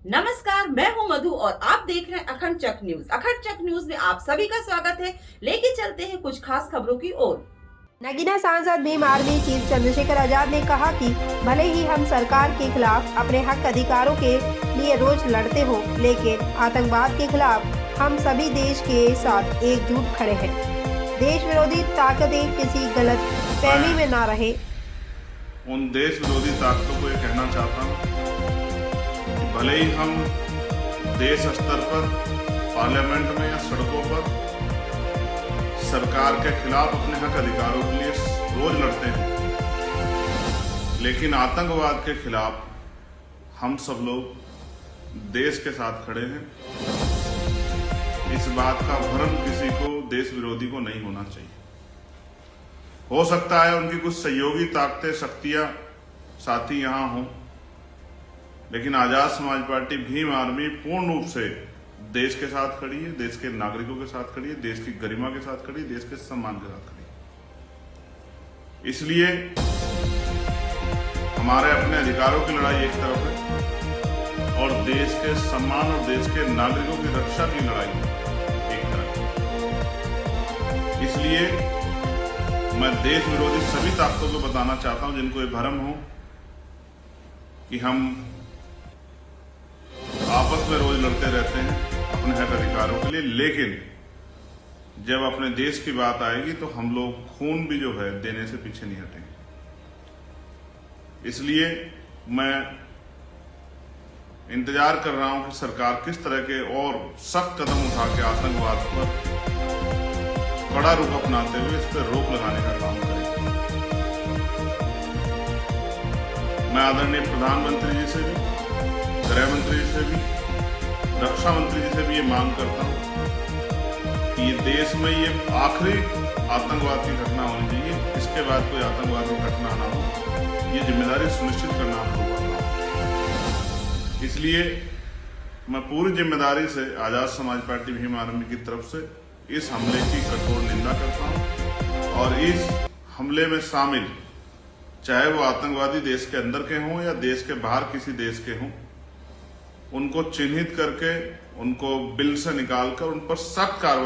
नमस्कार, मैं हूं मधु और आप देख रहे हैं अखंड चक न्यूज। अखंड चक न्यूज में आप सभी का स्वागत है। लेके चलते हैं कुछ खास खबरों की ओर। नगीना सांसद भीम आर्मी चीफ चंद्रशेखर आजाद ने कहा कि भले ही हम सरकार के खिलाफ अपने हक अधिकारों के लिए रोज लड़ते हो, लेकिन आतंकवाद के खिलाफ हम सभी देश के साथ एकजुट खड़े हैं। देश विरोधी ताकतें किसी गलत फहमी में ना रहे। उन देश विरोधी ताकतों को ये कहना चाहता हूँ कि भले ही हम देश स्तर पर, पार्लियामेंट में या सड़कों पर सरकार के खिलाफ अपने हक अधिकारों के लिए रोज लड़ते हैं, लेकिन आतंकवाद के खिलाफ हम सब लोग देश के साथ खड़े हैं। इस बात का भ्रम किसी को, देश विरोधी को नहीं होना चाहिए। हो सकता है उनकी कुछ सहयोगी ताकतें, शक्तियां, साथी यहां हों, लेकिन आजाद समाज पार्टी भीम आर्मी पूर्ण रूप से देश के साथ खड़ी है, देश के नागरिकों के साथ खड़ी है, देश की गरिमा के साथ खड़ी है, देश के सम्मान के साथ खड़ी है। इसलिए हमारे अपने अधिकारों की लड़ाई एक तरफ है और देश के सम्मान और देश के नागरिकों की रक्षा की लड़ाई एक तरफ है। इसलिए मैं देश विरोधी सभी ताकतों को बताना चाहता हूं जिनको ये भ्रम हो कि हम आपस में रोज लड़ते रहते हैं अपने हक अधिकारों के लिए, लेकिन जब अपने देश की बात आएगी तो हम लोग खून भी जो है देने से पीछे नहीं हटेंगे। इसलिए मैं इंतजार कर रहा हूं कि सरकार किस तरह के और सख्त कदम उठा के आतंकवाद पर कड़ा रुख अपनाते हुए इस पर रोक लगाने का काम करें। मैं आदरणीय प्रधानमंत्री जी से भी, गृह मंत्री जी से भी, रक्षा मंत्री जी से भी ये मांग करता हूं कि ये देश में ये आखिरी आतंकवाद की घटना होनी चाहिए। इसके बाद कोई आतंकवाद की घटना ना हो, ये जिम्मेदारी सुनिश्चित करना हम लोगों का। इसलिए मैं पूरी जिम्मेदारी से आजाद समाज पार्टी भीम आर्मी की तरफ से इस हमले की कठोर निंदा करता हूं और इस हमले में शामिल, चाहे वो आतंकवादी देश के अंदर के हों या देश के बाहर किसी देश के हों, उनको चिन्हित करके उनको बिल से निकालकर उन पर सख्त कार्रवाई